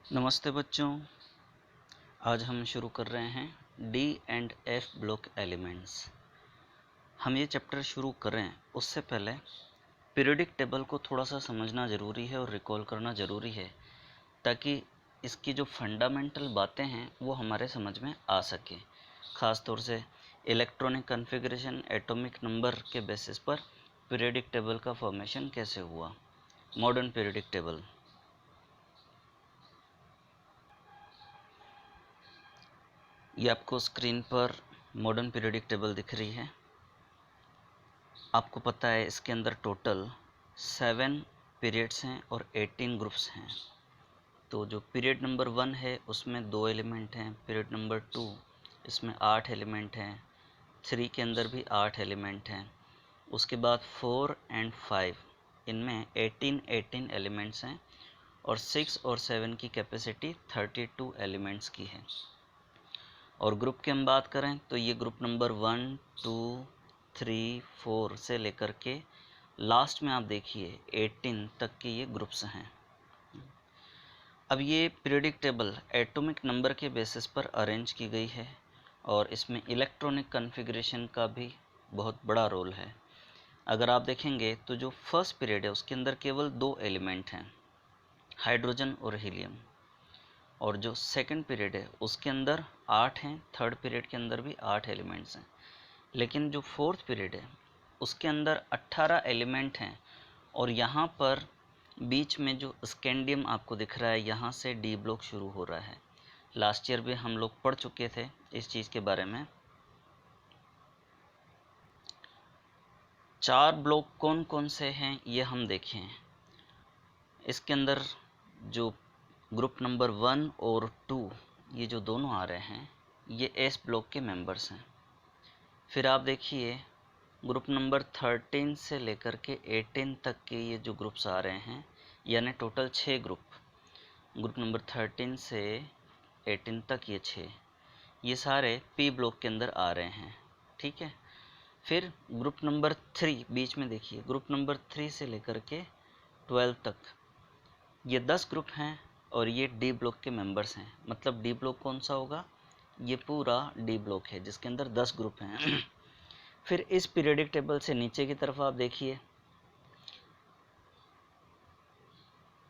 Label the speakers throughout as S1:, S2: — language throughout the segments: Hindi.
S1: नमस्ते बच्चों। आज हम शुरू कर रहे हैं D and F block elements. हम ये चैप्टर शुरू करें उससे पहले पीरियोडिक टेबल को थोड़ा सा समझना ज़रूरी है और रिकॉल करना ज़रूरी है, ताकि इसकी जो फंडामेंटल बातें हैं वो हमारे समझ में आ सके। ख़ास तौर से इलेक्ट्रॉनिक कॉन्फ़िगरेशन, एटॉमिक नंबर के बेसिस पर पीरियोडिक टेबल का फॉर्मेशन कैसे हुआ, मॉडर्न पीरियोडिक टेबल। ये आपको स्क्रीन पर मॉडर्न पीरियोडिक टेबल दिख रही है। आपको पता है इसके अंदर टोटल 7 पीरियड्स हैं और 18 ग्रुप्स हैं। तो जो पीरियड नंबर 1 है उसमें 2 एलिमेंट हैं, पीरियड नंबर 2 इसमें 8 एलिमेंट हैं, 3 के अंदर भी 8 एलिमेंट हैं। उसके बाद 4 एंड 5 इनमें 18 एलिमेंट्स हैं और 6 और 7 की कैपेसिटी 32 एलिमेंट्स की है। और ग्रुप की हम बात करें तो ये ग्रुप नंबर 1, 2, 3, 4 से लेकर के लास्ट में आप देखिए 18 तक के ये ग्रुप्स हैं। अब ये पीरियोडिक टेबल एटॉमिक नंबर के बेसिस पर अरेंज की गई है और इसमें इलेक्ट्रॉनिक कॉन्फ़िगरेशन का भी बहुत बड़ा रोल है। अगर आप देखेंगे तो जो फर्स्ट पीरियड है उसके अंदर केवल 2 एलिमेंट हैं, हाइड्रोजन और हीलियम। और जो सेकंड पीरियड है उसके अंदर 8 हैं, थर्ड पीरियड के अंदर भी 8 एलिमेंट्स हैं। लेकिन जो फोर्थ पीरियड है उसके अंदर 18 एलिमेंट हैं और यहाँ पर बीच में जो स्कैंडियम आपको दिख रहा है, यहाँ से डी ब्लॉक शुरू हो रहा है। लास्ट ईयर भी हम लोग पढ़ चुके थे इस चीज़ के बारे में। 4 ब्लॉक कौन कौन से हैं ये हम देखें। इसके अंदर जो ग्रुप नंबर 1 और 2 ये जो दोनों आ रहे हैं ये एस ब्लॉक के मेंबर्स हैं। फिर आप देखिए ग्रुप नंबर 13 से लेकर के 18 तक के ये जो ग्रुप्स आ रहे हैं, यानी टोटल 6 ग्रुप नंबर 13 से 18 तक ये 6, ये सारे पी ब्लॉक के अंदर आ रहे हैं। ठीक है। फिर ग्रुप नंबर 3 बीच में देखिए, ग्रुप नंबर 3 से लेकर के 12 तक ये 10 ग्रुप हैं और ये डी ब्लॉक के मेंबर्स हैं। मतलब डी ब्लॉक कौन सा होगा, ये पूरा डी ब्लॉक है जिसके अंदर 10 ग्रुप हैं। फिर इस पीरियोडिक टेबल से नीचे की तरफ आप देखिए,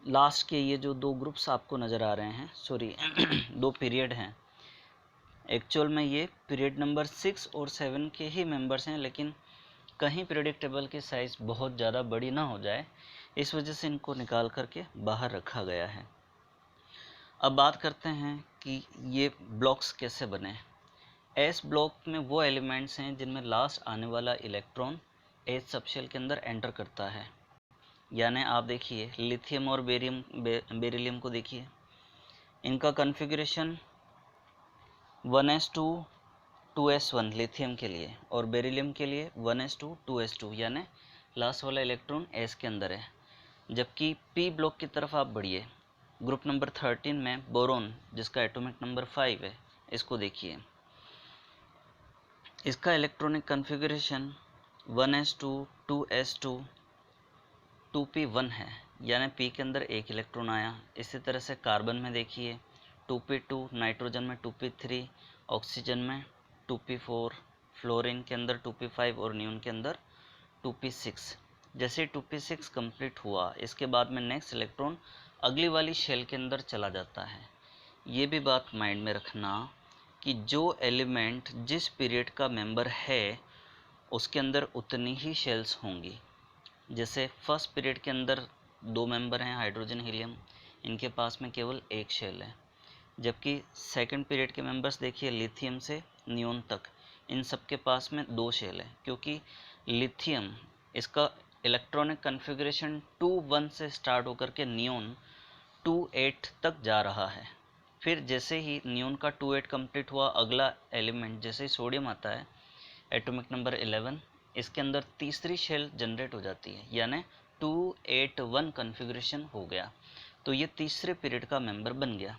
S1: लास्ट के ये जो 2 ग्रुप्स आपको नज़र आ रहे हैं, सॉरी 2 पीरियड हैं। एक्चुअल में ये पीरियड नंबर 6 और 7 के ही मेंबर्स हैं, लेकिन कहीं पीरियोडिक टेबल की साइज़ बहुत ज़्यादा बड़ी ना हो जाए, इस वजह से इनको निकाल करके बाहर रखा गया है। अब बात करते हैं कि ये ब्लॉक्स कैसे बने। एस ब्लॉक में वो एलिमेंट्स हैं जिनमें लास्ट आने वाला इलेक्ट्रॉन एस सबशेल के अंदर एंटर करता है। यानी आप देखिए लिथियम और बेरिलियम को देखिए, इनका कॉन्फ़िगरेशन 1s2 2s1 लिथियम के लिए और बेरिलियम के लिए 1s2 2s2, यानी लास्ट वाला इलेक्ट्रॉन एस के अंदर है। जबकि पी ब्लॉक की तरफ आप बढ़िए, ग्रुप नंबर 13 में बोरोन जिसका एटॉमिक नंबर 5 है, इसको देखिए, इसका electronic configuration 1s2 2s2 2p1 है, यानी पी के अंदर एक इलेक्ट्रॉन आया। इसी तरह से कार्बन में देखिए 2p2, नाइट्रोजन में 2p3, ऑक्सीजन में 2p4, फ्लोरीन के अंदर 2p5 और नियोन के अंदर 2p6। जैसे 2p6 कंप्लीट हुआ, इसके बाद में नेक्स्ट इलेक्ट्रॉन अगली वाली शेल के अंदर चला जाता है। ये भी बात माइंड में रखना कि जो एलिमेंट जिस पीरियड का मेंबर है उसके अंदर उतनी ही शेल्स होंगी। जैसे फर्स्ट पीरियड के अंदर 2 मेंबर हैं, हाइड्रोजन हीलियम, इनके पास में केवल एक शेल है। जबकि सेकंड पीरियड के मेंबर्स देखिए लिथियम से नियोन तक, इन सब के पास में 2 शेल है, क्योंकि लिथियम इसका इलेक्ट्रॉनिक कॉन्फ़िगरेशन 2-1 से स्टार्ट होकर के नियोन 2-8 तक जा रहा है। फिर जैसे ही नियोन का 2-8 कंप्लीट हुआ, अगला एलिमेंट जैसे ही सोडियम आता है, एटॉमिक नंबर 11, इसके अंदर तीसरी शेल जनरेट हो जाती है, यानी 2-8-1 कॉन्फ़िगरेशन हो गया। तो ये तीसरे पीरियड का मेंबर बन गया।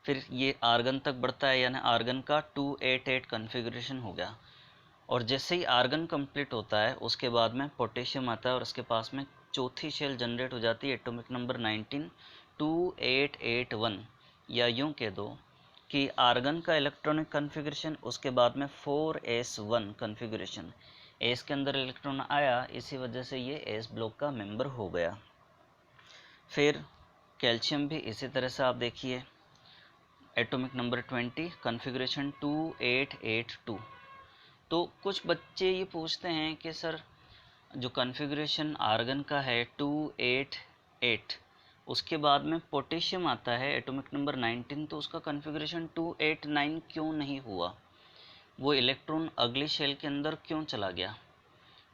S1: फिर ये आर्गन तक बढ़ता है, यानी आर्गन का 2-8-8 कॉन्फ़िगरेशन हो गया। और जैसे ही आर्गन कंप्लीट होता है उसके बाद में पोटेशियम आता है और उसके पास में चौथी शेल जनरेट हो जाती है, एटॉमिक नंबर 19, 2881, या यूं कह दो कि आर्गन का इलेक्ट्रॉनिक कन्फिग्रेशन, उसके बाद में 4s1 कन्फिग्रेशन, एस के अंदर इलेक्ट्रॉन आया, इसी वजह से ये एस ब्लॉक का मेंबर हो गया। फिर कैल्शियम भी इसी तरह से आप देखिए, एटॉमिक नंबर 20, कन्फिग्रेशन 2882। तो कुछ बच्चे ये पूछते हैं कि सर जो कन्फिग्रेशन आर्गन का है 288, उसके बाद में पोटेशियम आता है एटॉमिक नंबर 19, तो उसका कन्फिग्रेशन 289 क्यों नहीं हुआ, वो इलेक्ट्रॉन अगली शेल के अंदर क्यों चला गया।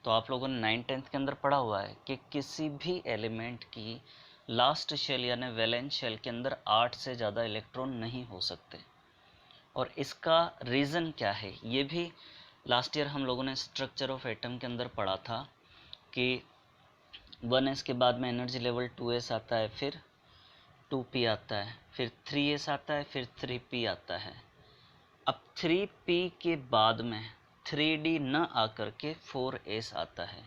S1: तो आप लोगों ने 9th के अंदर पढ़ा हुआ है कि किसी भी एलिमेंट की लास्ट शेल यानी वैलेंस शेल के अंदर 8 से ज़्यादा इलेक्ट्रॉन नहीं हो सकते। और इसका रीज़न क्या है, ये भी लास्ट ईयर हम लोगों ने स्ट्रक्चर ऑफ एटम के अंदर पढ़ा था कि 1s के बाद में एनर्जी लेवल 2s आता है, फिर 2p आता है, फिर 3s आता है, फिर 3p आता है। अब 3p के बाद में 3d न आकर के 4s आता है,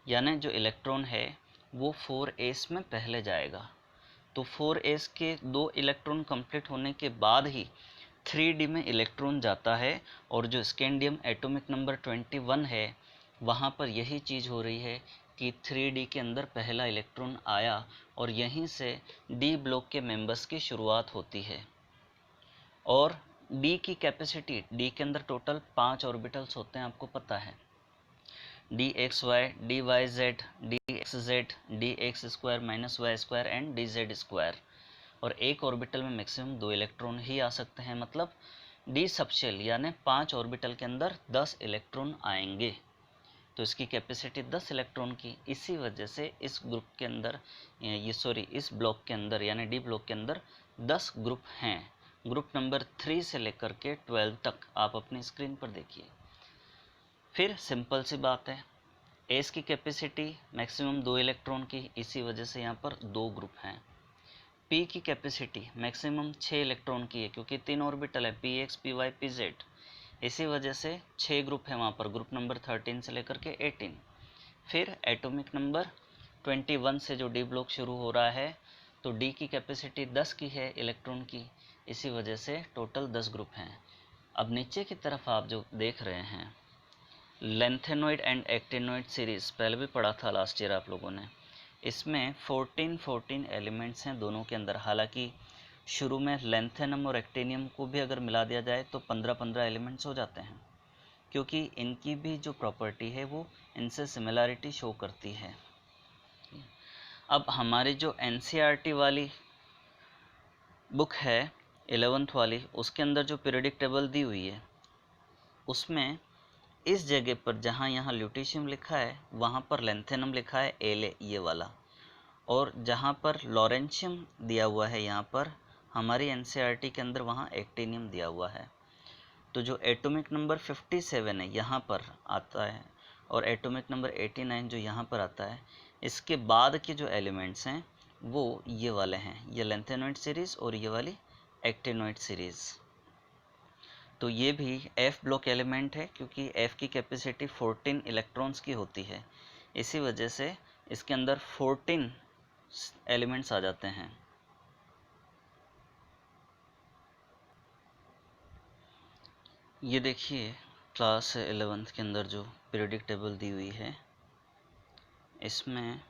S1: यानी जो इलेक्ट्रॉन है वो 4s में पहले जाएगा। तो 4s के 2 इलेक्ट्रॉन कंप्लीट होने के बाद ही 3d में इलेक्ट्रॉन जाता है, और जो स्कैंडियम एटॉमिक नंबर 21 है वहाँ पर यही चीज़ हो रही है कि 3d के अंदर पहला इलेक्ट्रॉन आया, और यहीं से d ब्लॉक के मेंबर्स की शुरुआत होती है। और d की कैपेसिटी, d के अंदर टोटल 5 ऑर्बिटल्स होते हैं, आपको पता है, dxy, dyz, dxz, dx square minus Y square and dz square. और एक ऑर्बिटल में मैक्सिमम 2 इलेक्ट्रॉन ही आ सकते हैं, मतलब डी सबशेल यानी 5 ऑर्बिटल के अंदर 10 इलेक्ट्रॉन आएंगे। तो इसकी कैपेसिटी 10 इलेक्ट्रॉन की, इसी वजह से इस ग्रुप के अंदर इस ब्लॉक के अंदर यानी डी ब्लॉक के अंदर 10 ग्रुप हैं। ग्रुप नंबर 3 से लेकर के 12 तक आप अपनी स्क्रीन पर देखिए। फिर सिंपल सी बात है, एस की कैपेसिटी मैक्सिमम 2 इलेक्ट्रॉन की, इसी वजह से यहाँ पर 2 ग्रुप हैं। पी की कैपेसिटी मैक्सिमम 6 इलेक्ट्रॉन की है, क्योंकि 3 ऑर्बिटल है px, py, pz, इसी वजह से 6 ग्रुप है वहाँ पर, ग्रुप नंबर 13 से लेकर के 18। फिर एटॉमिक नंबर 21 से जो डी ब्लॉक शुरू हो रहा है, तो डी की कैपेसिटी 10 की है इलेक्ट्रॉन की, इसी वजह से टोटल 10 ग्रुप हैं। अब नीचे की तरफ आप जो देख रहे हैं लेंथेनॉइड एंड एक्टिनॉइड सीरीज, पहले भी पढ़ा था लास्ट ईयर आप लोगों ने, इसमें 14 एलिमेंट्स हैं दोनों के अंदर। हालांकि शुरू में लेंथेनम और एक्टिनियम को भी अगर मिला दिया जाए तो 15 एलिमेंट्स हो जाते हैं, क्योंकि इनकी भी जो प्रॉपर्टी है वो इनसे सिमिलरिटी शो करती है। अब हमारी जो NCERT वाली बुक है 11th वाली, उसके अंदर जो पीरियोडिक टेबल दी हुई है, उसमें इस जगह पर जहाँ यहाँ ल्यूटीशियम लिखा है वहाँ पर लेंथेनम लिखा है एले, ये वाला, और जहाँ पर लॉरेंशियम दिया हुआ है यहाँ पर हमारी NCERT के अंदर वहाँ एक्टिनियम दिया हुआ है। तो जो एटॉमिक नंबर 57 है यहाँ पर आता है, और एटॉमिक नंबर 89 जो यहाँ पर आता है, इसके बाद के जो एलिमेंट्स हैं वो ये वाले हैं, ये लेंथेनॉइड सीरीज़ और ये वाली एक्टिनॉइड सीरीज़। तो ये भी F ब्लॉक एलिमेंट है, क्योंकि F की कैपेसिटी 14 इलेक्ट्रॉन्स की होती है, इसी वजह से इसके अंदर 14 एलिमेंट्स आ जाते हैं। ये देखिए क्लास 11th के अंदर जो पीरियोडिक टेबल दी हुई है, इसमें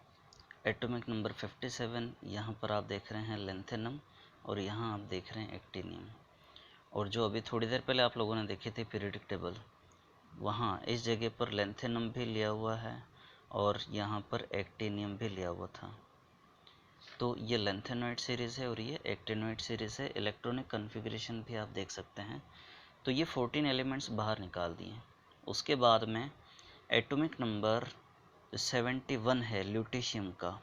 S1: एटॉमिक नंबर 57 यहाँ पर आप देख रहे हैं लेंथेनम, और यहाँ आप देख रहे हैं एक्टिनियम। और जो अभी थोड़ी देर पहले आप लोगों ने देखी थी पीरियोडिक टेबल, वहाँ इस जगह पर लेंथेनम भी लिया हुआ है और यहाँ पर एक्टिनियम भी लिया हुआ था। तो ये लेंथेनॉइड सीरीज़ है और ये एक्टिनॉइड सीरीज़ है। इलेक्ट्रॉनिक कन्फिग्रेशन भी आप देख सकते हैं। तो ये 14 एलिमेंट्स बाहर निकाल दिए। उसके बाद में एटॉमिक नंबर 71 है ल्यूटीशियम का,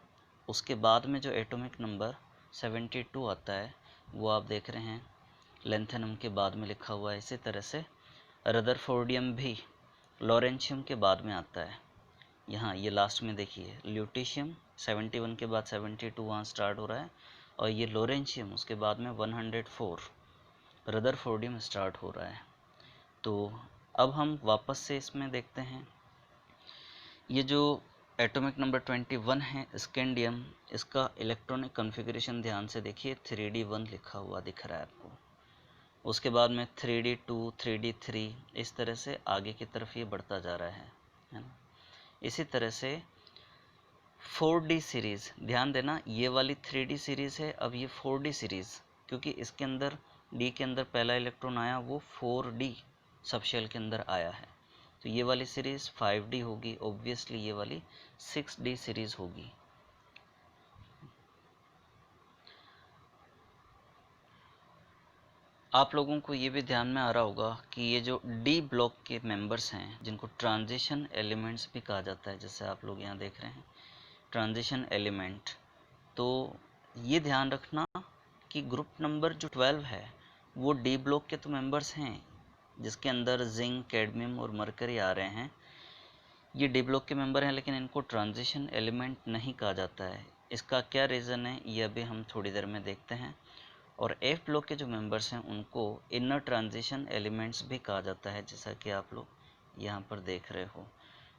S1: उसके बाद में जो एटॉमिक नंबर 72 आता है वो आप देख रहे हैं लेंथेनम के बाद में लिखा हुआ है। इसी तरह से रदरफोर्डियम भी लॉरेंशियम के बाद में आता है। यहाँ ये लास्ट में देखिए ल्यूटीशियम 71 के बाद 72 वहाँ स्टार्ट हो रहा है, और ये लॉरेंशियम उसके बाद में 104 रदरफोर्डियम स्टार्ट हो रहा है। तो अब हम वापस से इसमें देखते हैं, ये जो एटॉमिक नंबर 21 है स्कैंडियम। इसका इलेक्ट्रॉनिक कॉन्फ़िगरेशन ध्यान से देखिए, 3D1 लिखा हुआ दिख रहा है आपको। उसके बाद में 3D2, 3D3, इस तरह से आगे की तरफ ये बढ़ता जा रहा है ना। इसी तरह से 4D सीरीज़, ध्यान देना ये वाली 3D सीरीज़ है, अब ये 4D सीरीज़, क्योंकि इसके अंदर D के अंदर पहला इलेक्ट्रॉन आया वो 4D सबशेल के अंदर आया है, तो ये वाली सीरीज़ 5D होगी, ऑब्वियसली ये वाली 6D सीरीज़ होगी। आप लोगों को ये भी ध्यान में आ रहा होगा कि ये जो डी ब्लॉक के मेंबर्स हैं जिनको ट्रांजिशन एलिमेंट्स भी कहा जाता है, जैसे आप लोग यहाँ देख रहे हैं ट्रांजिशन एलिमेंट, तो ये ध्यान रखना कि ग्रुप नंबर जो 12 है वो डी ब्लॉक के तो मेंबर्स हैं, जिसके अंदर जिंक, कैडमियम और मरकरी आ रहे हैं। ये डी ब्लॉक के मेंबर हैं, लेकिन इनको ट्रांजिशन एलिमेंट नहीं कहा जाता है। इसका क्या रीज़न है ये अभी हम थोड़ी देर में देखते हैं। और एफ ब्लॉक के जो मेंबर्स हैं उनको इनर ट्रांजिशन एलिमेंट्स भी कहा जाता है, जैसा कि आप लोग यहाँ पर देख रहे हो,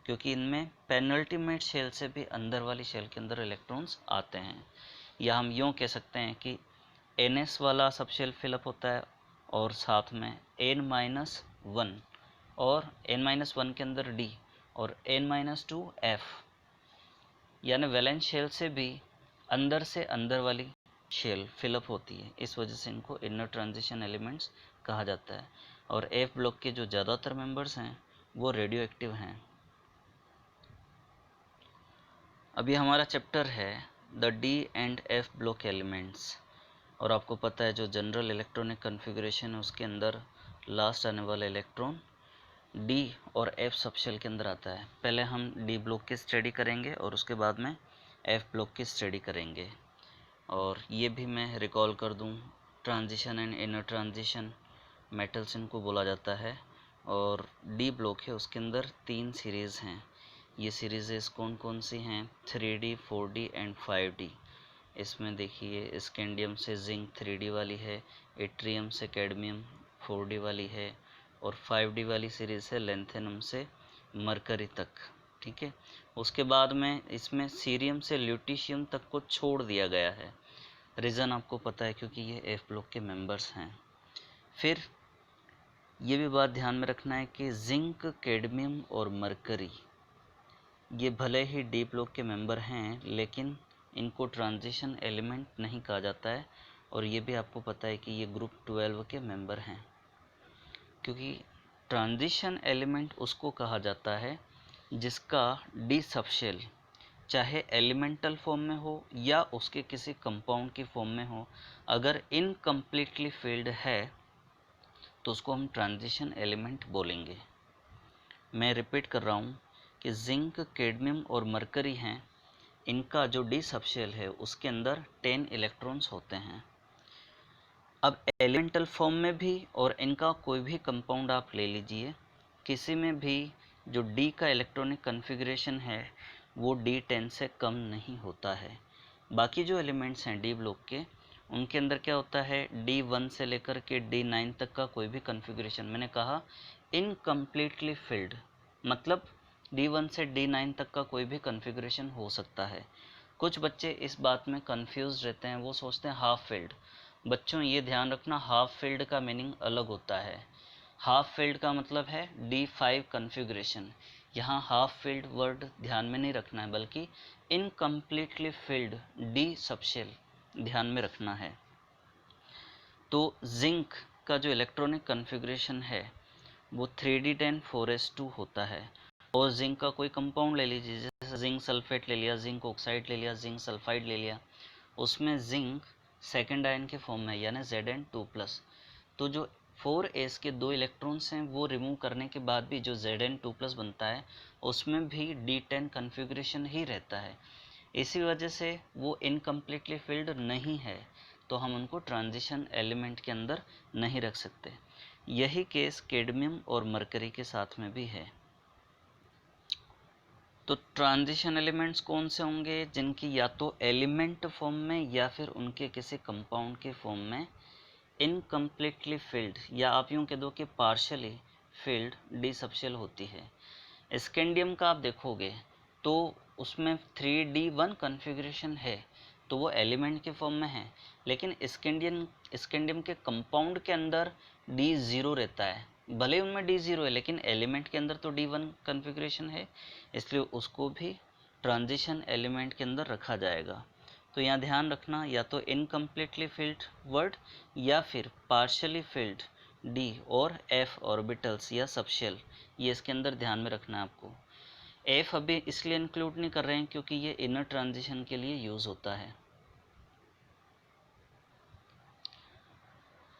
S1: क्योंकि इनमें पेनल्टीमेट शेल से भी अंदर वाली शेल के अंदर इलेक्ट्रॉन्स आते हैं। या हम यूँ कह सकते हैं कि NS वाला सब शेल फिलअप होता है और साथ में N-1 और N-1 के अंदर D और N-2 F, यानी वैलेंस शेल से भी अंदर से अंदर वाली शेल फिलअप होती है, इस वजह से इनको इनर ट्रांजिशन एलिमेंट्स कहा जाता है। और एफ ब्लॉक के जो ज़्यादातर मेंबर्स हैं वो रेडियो एक्टिव हैं। अभी हमारा चैप्टर है the D and F block elements, और आपको पता है जो जनरल इलेक्ट्रॉनिक कॉन्फ़िगरेशन है उसके अंदर लास्ट आने वाला इलेक्ट्रॉन डी और एफ सबशेल के अंदर आता है। पहले हम डी ब्लॉक की स्टडी करेंगे और उसके बाद में एफ ब्लॉक की स्टडी करेंगे। और ये भी मैं रिकॉल कर दूं, transition and inner transition metals इनको बोला जाता है। और डी ब्लॉक है उसके अंदर 3 सीरीज़ हैं। ये सीरीज़ कौन कौन सी हैं? 3D, 4D and 5D। इसमें देखिए स्कैंडियम से जिंक 3D वाली है, एट्रियम से कैडमियम 4D वाली है, और 5D वाली सीरीज़ है लेंथेनम से मरकरी तक। ठीक है, उसके बाद में इसमें सीरियम से ल्यूटीशियम तक को छोड़ दिया गया है। रीज़न आपको पता है, क्योंकि ये एफ ब्लॉक के मेंबर्स हैं। फिर ये भी बात ध्यान में रखना है कि जिंक, कैडमियम और मरकरी ये भले ही डी ब्लॉक के मेंबर हैं, लेकिन इनको ट्रांजिशन एलिमेंट नहीं कहा जाता है। और ये भी आपको पता है कि ये ग्रुप 12 के मेंबर हैं, क्योंकि ट्रांजिशन एलिमेंट उसको कहा जाता है जिसका डी सबशेल चाहे एलिमेंटल फॉर्म में हो या उसके किसी कंपाउंड की फॉर्म में हो, अगर इनकम्प्लीटली फिल्ड है तो उसको हम ट्रांजिशन एलिमेंट बोलेंगे। मैं रिपीट कर रहा हूँ कि जिंक, कैडमियम और मरकरी हैं, इनका जो डी सबशेल है उसके अंदर 10 इलेक्ट्रॉन्स होते हैं। अब एलिमेंटल फॉर्म में भी और इनका कोई भी कंपाउंड आप ले लीजिए, किसी में भी जो डी का इलेक्ट्रॉनिक कॉन्फ़िगरेशन है वो D10 से कम नहीं होता है। बाकी जो एलिमेंट्स हैं डी ब्लॉक के, उनके अंदर क्या होता है, D1 से लेकर के D9 तक का कोई भी कॉन्फ़िगरेशन, मैंने कहा इनकम्प्लीटली फिल्ड, मतलब D1 से D9 तक का कोई भी कॉन्फ़िगरेशन हो सकता है। कुछ बच्चे इस बात में कंफ्यूज रहते हैं, वो सोचते हैं हाफ फिल्ड। बच्चों ये ध्यान रखना, हाफ फिल्ड का मीनिंग अलग होता है। हाफ फिल्ड का मतलब है D5 कॉन्फ़िगरेशन। यहाँ हाफ फिल्ड वर्ड ध्यान में नहीं रखना है, बल्कि इनकम्प्लीटली फिल्ड डी सबशेल ध्यान में रखना है। तो जिंक का जो इलेक्ट्रॉनिक कॉन्फ़िगरेशन है वो 3D10 4s2 होता है। और जिंक का कोई कंपाउंड ले लीजिए, जैसे जिंक सल्फेट ले लिया, जिंक ऑक्साइड ले लिया, जिंक सल्फाइड ले लिया, उसमें जिंक सेकेंड आयन के फॉर्म में यानी Zn2+। तो जो 4s के 2 इलेक्ट्रॉन्स हैं वो रिमूव करने के बाद भी जो Zn2+ बनता है उसमें भी D10 कॉन्फ़िगरेशन ही रहता है। इसी वजह से वो इनकम्प्लीटली फिल्ड नहीं है, तो हम उनको ट्रांजिशन एलिमेंट के अंदर नहीं रख सकते। यही केस कैडमियम और मरकरी के साथ में भी है। तो ट्रांजिशन एलिमेंट्स कौन से होंगे? जिनकी या तो एलिमेंट फॉर्म में या फिर उनके किसी कंपाउंड के फॉर्म में इनकम्प्लीटली फिल्ड, या आप यूँ कह दो कि पार्शली फिल्ड डी सबशेल होती है। स्कैंडियम का आप देखोगे तो उसमें 3D1 कॉन्फ़िगरेशन है, तो वो एलिमेंट के फॉर्म में है। लेकिन स्कैंडियम के कंपाउंड के अंदर D0 रहता है, भले ही उनमें D0 है लेकिन एलिमेंट के अंदर तो D1 कॉन्फ़िगरेशन है, इसलिए उसको भी ट्रांजिशन एलिमेंट के अंदर रखा जाएगा। तो यहाँ ध्यान रखना, या तो इनकम्प्लीटली फिल्ड वर्ड या फिर पार्शियली फिल्ड डी और एफ ऑर्बिटल्स या सबशेल, ये इसके अंदर ध्यान में रखना है आपको। एफ अभी इसलिए इंक्लूड नहीं कर रहे हैं क्योंकि ये इनर ट्रांजिशन के लिए यूज़ होता है।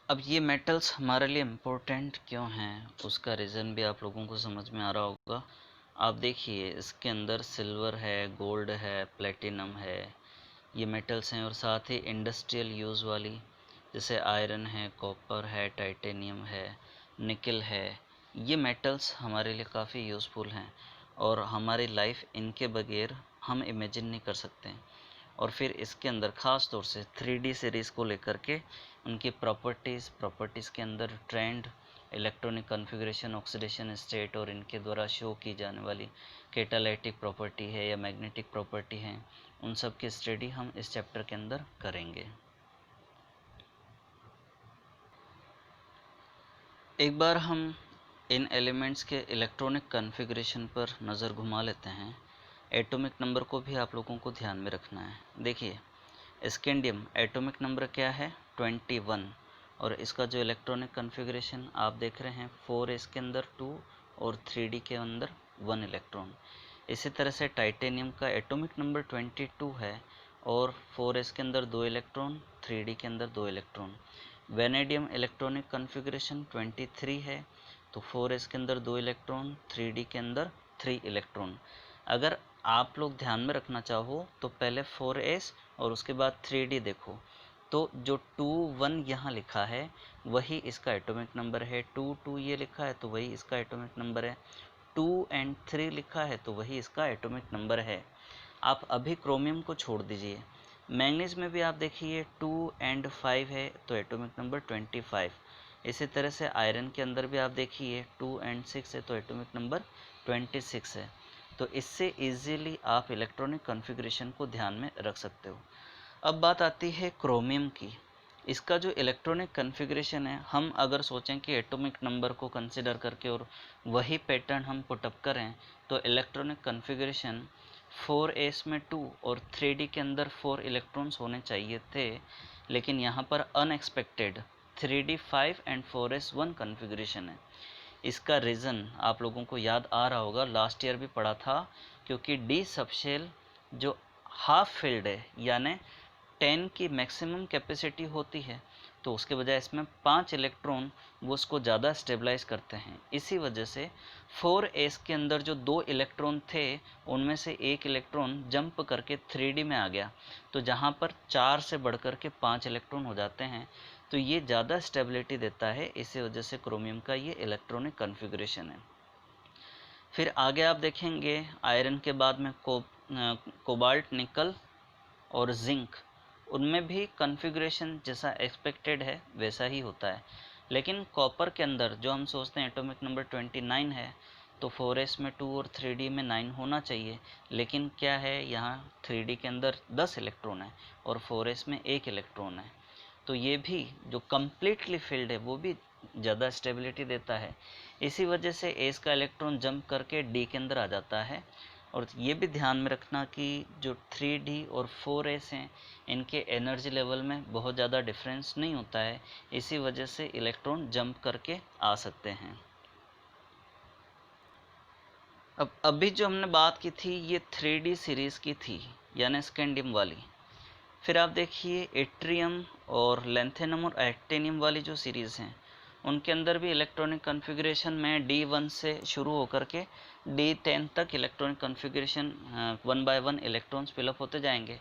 S1: अब ये मेटल्स हमारे लिए इम्पोर्टेंट क्यों हैं, उसका रीज़न भी आप लोगों को समझ में आ रहा होगा। आप देखिए इसके अंदर सिल्वर है, गोल्ड है, प्लेटिनम है, ये मेटल्स हैं, और साथ ही इंडस्ट्रियल यूज़ वाली जैसे आयरन है, कॉपर है, टाइटेनियम है, निकल है, ये मेटल्स हमारे लिए काफ़ी यूज़फुल हैं और हमारी लाइफ इनके बगैर हम इमेजिन नहीं कर सकते हैं। और फिर इसके अंदर ख़ास तौर से 3D सीरीज़ को लेकर के उनकी प्रॉपर्टीज़ के अंदर trend, electronic configuration, oxidation state और इनके द्वारा शो की जाने वाली कैटालाइटिक प्रॉपर्टी है या मैग्नेटिक प्रॉपर्टी है, उन सब की स्टडी हम इस चैप्टर के अंदर करेंगे। एक बार हम इन एलिमेंट्स के इलेक्ट्रॉनिक कॉन्फ़िगरेशन पर नज़र घुमा लेते हैं। एटॉमिक नंबर को भी आप लोगों को ध्यान में रखना है। देखिए स्कैंडियम एटॉमिक नंबर क्या है 21, और इसका जो इलेक्ट्रॉनिक कॉन्फ़िगरेशन आप देख रहे हैं 4s के अंदर 2 और 3d के अंदर 1 इलेक्ट्रॉन। इसी तरह से टाइटेनियम का एटॉमिक नंबर 22 है और 4s के अंदर 2 इलेक्ट्रॉन, 3d के अंदर 2 इलेक्ट्रॉन। वेनेडियम इलेक्ट्रॉनिक कॉन्फ़िगरेशन 23 है, तो 4s के अंदर 2 इलेक्ट्रॉन, 3d के अंदर 3 इलेक्ट्रॉन। अगर आप लोग ध्यान में रखना चाहो तो पहले 4s और उसके बाद 3d देखो, तो जो 2-1 यहाँ लिखा है वही इसका एटॉमिक नंबर है, 2-2 ये लिखा है तो वही इसका एटॉमिक नंबर है, 2 और 3 लिखा है तो वही इसका एटॉमिक नंबर है। आप अभी क्रोमियम को छोड़ दीजिए, मैंगनीज में भी आप देखिए 2 और 5 है तो एटॉमिक नंबर 25। इसी तरह से आयरन के अंदर भी आप देखिए 2 और 6 है तो एटॉमिक नंबर 26 है। तो इससे इजीली आप इलेक्ट्रॉनिक कॉन्फ़िगरेशन को ध्यान में रख सकते हो। अब बात आती है क्रोमियम की। इसका जो इलेक्ट्रॉनिक कॉन्फ़िगरेशन है, हम अगर सोचें कि एटॉमिक नंबर को कंसिडर करके और वही पैटर्न हम पुटअप करें, तो इलेक्ट्रॉनिक कॉन्फ़िगरेशन 4s में 2 और 3d के अंदर 4 इलेक्ट्रॉन्स होने चाहिए थे, लेकिन यहाँ पर अनएक्सपेक्टेड 3d 5 और 4s 1 कॉन्फ़िगरेशन है। इसका रीज़न आप लोगों को याद आ रहा होगा, लास्ट ईयर भी पढ़ा था, क्योंकि डी सबशेल जो हाफ फील्ड है यानी 10 की मैक्सिमम कैपेसिटी होती है, तो उसके बजाय इसमें 5 इलेक्ट्रॉन वो उसको ज़्यादा स्टेबलाइज करते हैं। इसी वजह से 4s के अंदर जो 2 इलेक्ट्रॉन थे उनमें से एक इलेक्ट्रॉन जंप करके 3d में आ गया, तो जहाँ पर 4 से बढ़कर के 5 इलेक्ट्रॉन हो जाते हैं, तो ये ज़्यादा स्टेबिलिटी देता है। इसी वजह से क्रोमियम का ये इलेक्ट्रॉनिक कॉन्फ़िगरेशन है। फिर आगे आप देखेंगे आयरन के बाद में कोबाल्ट, निकल और जिंक, उनमें भी कॉन्फ़िगरेशन जैसा एक्सपेक्टेड है वैसा ही होता है। लेकिन कॉपर के अंदर जो हम सोचते हैं एटॉमिक नंबर 29 है, तो 4s में 2 और 3d में 9 होना चाहिए, लेकिन क्या है यहाँ 3d के अंदर 10 इलेक्ट्रॉन है और 4s में 1 इलेक्ट्रॉन है, तो ये भी जो कम्प्लीटली फिल्ड है वो भी ज़्यादा स्टेबिलिटी देता है। इसी वजह से एस का इलेक्ट्रॉन जंप करके डी के अंदर आ जाता है। और ये भी ध्यान में रखना कि जो 3d और 4s हैं इनके एनर्जी लेवल में बहुत ज़्यादा डिफरेंस नहीं होता है, इसी वजह से इलेक्ट्रॉन जंप करके आ सकते हैं। अब अभी जो हमने बात की थी ये 3d सीरीज़ की थी यानी स्कैंडियम वाली। फिर आप देखिए एट्रियम और लेंथेनम और एक्टेनियम वाली जो सीरीज़ हैं उनके अंदर भी इलेक्ट्रॉनिक कॉन्फ़िगरेशन में D1 से शुरू होकर के D10 तक electronic configuration 1 by 1 electrons fill up होते जाएंगे।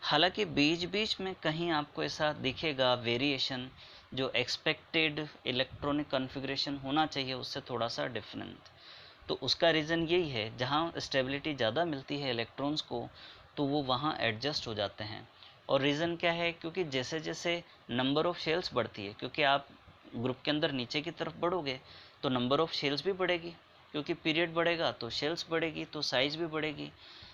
S1: हालांकि बीच बीच में कहीं आपको ऐसा दिखेगा वेरिएशन, जो एक्सपेक्टेड इलेक्ट्रॉनिक कॉन्फ़िगरेशन होना चाहिए उससे थोड़ा सा डिफरेंट। तो उसका रीज़न यही है, जहाँ स्टेबिलिटी ज़्यादा मिलती है इलेक्ट्रॉन्स को तो वो वहाँ एडजस्ट हो जाते हैं। और रीज़न क्या है, क्योंकि जैसे जैसे नंबर ऑफ़ शेल्स बढ़ती है, क्योंकि आप ग्रुप के अंदर नीचे की तरफ बढ़ोगे तो नंबर ऑफ़ शेल्स भी बढ़ेगी, क्योंकि पीरियड बढ़ेगा तो शेल्स बढ़ेगी तो साइज़ भी बढ़ेगी।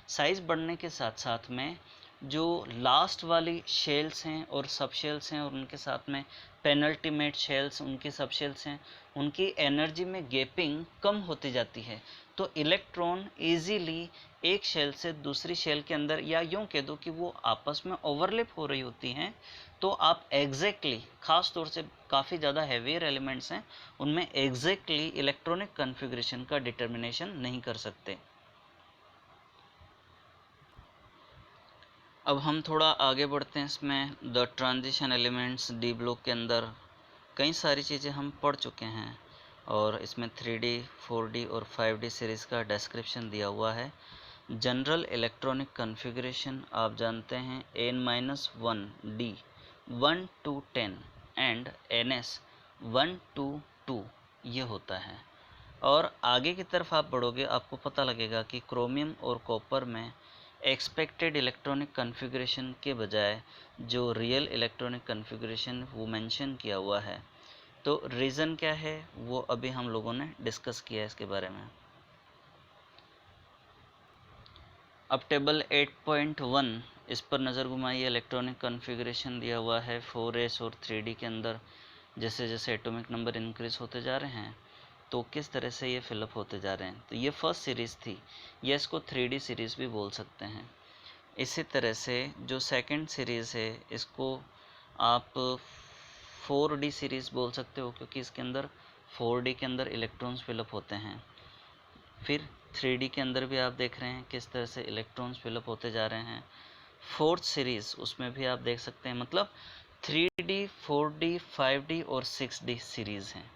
S1: साइज़ बढ़ने के साथ साथ में जो लास्ट वाली शेल्स हैं और सब शेल्स हैं और उनके साथ में पेनल्टीमेट शेल्स उनकी सब शेल्स हैं, उनकी एनर्जी में गैपिंग कम होती जाती है। तो इलेक्ट्रॉन इजीली एक शेल से दूसरी शेल के अंदर, या यूँ कह दो कि वो आपस में ओवरलैप हो रही होती हैं, तो आप एग्जैक्टली ख़ास तौर से काफ़ी ज़्यादा हैवियर एलिमेंट्स हैं उनमें एग्जैक्टली इलेक्ट्रॉनिक कन्फिग्रेशन का डिटर्मिनेशन नहीं कर सकते। अब हम थोड़ा आगे बढ़ते हैं इसमें। The transition elements D block के अंदर कई सारी चीज़ें हम पढ़ चुके हैं और इसमें 3D, 4D और 5D सीरीज़ का डिस्क्रिप्शन दिया हुआ है। जनरल इलेक्ट्रॉनिक कन्फिग्रेशन आप जानते हैं n-1 D 1 to 10 and ns 1 to 2 ये होता है। और आगे की तरफ आप बढ़ोगे आपको पता लगेगा कि क्रोमियम और कॉपर में एक्सपेक्टेड इलेक्ट्रॉनिक कन्फिग्रेशन के बजाय जो रियल इलेक्ट्रॉनिक कन्फिग्रेशन वो मेंशन किया हुआ है। तो रीज़न क्या है वो अभी हम लोगों ने डिस्कस किया है इसके बारे में। अब टेबल 8.1 इस पर नज़र घुमाइए। इलेक्ट्रॉनिक कन्फिग्रेशन दिया हुआ है 4s और 3D के अंदर। जैसे जैसे एटॉमिक नंबर इंक्रीज होते जा रहे हैं तो किस तरह से ये फिलअप होते जा रहे हैं। तो ये फर्स्ट सीरीज़ थी, या इसको 3D सीरीज़ भी बोल सकते हैं। इसी तरह से जो सेकंड सीरीज़ है इसको आप 4D सीरीज़ बोल सकते हो, क्योंकि इसके अंदर 4D के अंदर इलेक्ट्रॉन्स फिलअप होते हैं। फिर 3D के अंदर भी आप देख रहे हैं किस तरह से इलेक्ट्रॉन्स फिलअप होते जा रहे हैं। फोर्थ सीरीज़ उसमें भी आप देख सकते हैं, मतलब 3D, 4D, 5D और 6D सीरीज़ हैं।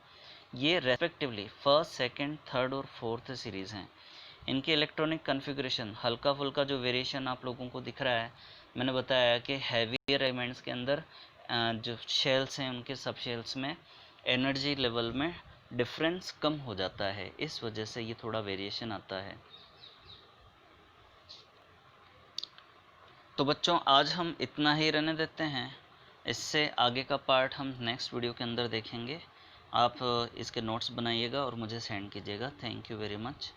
S1: ये रेस्पेक्टिवली फर्स्ट, सेकंड, थर्ड और फोर्थ सीरीज़ हैं। इनके इलेक्ट्रॉनिक कन्फिग्रेशन हल्का फुल्का जो वेरिएशन आप लोगों को दिख रहा है, मैंने बताया कि हैवियर एलिमेंट्स के अंदर जो शेल्स हैं उनके सब शेल्स में एनर्जी लेवल में डिफरेंस कम हो जाता है, इस वजह से ये थोड़ा वेरिएशन आता है। तो बच्चों आज हम इतना ही रहने देते हैं। इससे आगे का पार्ट हम नेक्स्ट वीडियो के अंदर देखेंगे। आप इसके नोट्स बनाइएगा और मुझे सेंड कीजिएगा। Thank you very much.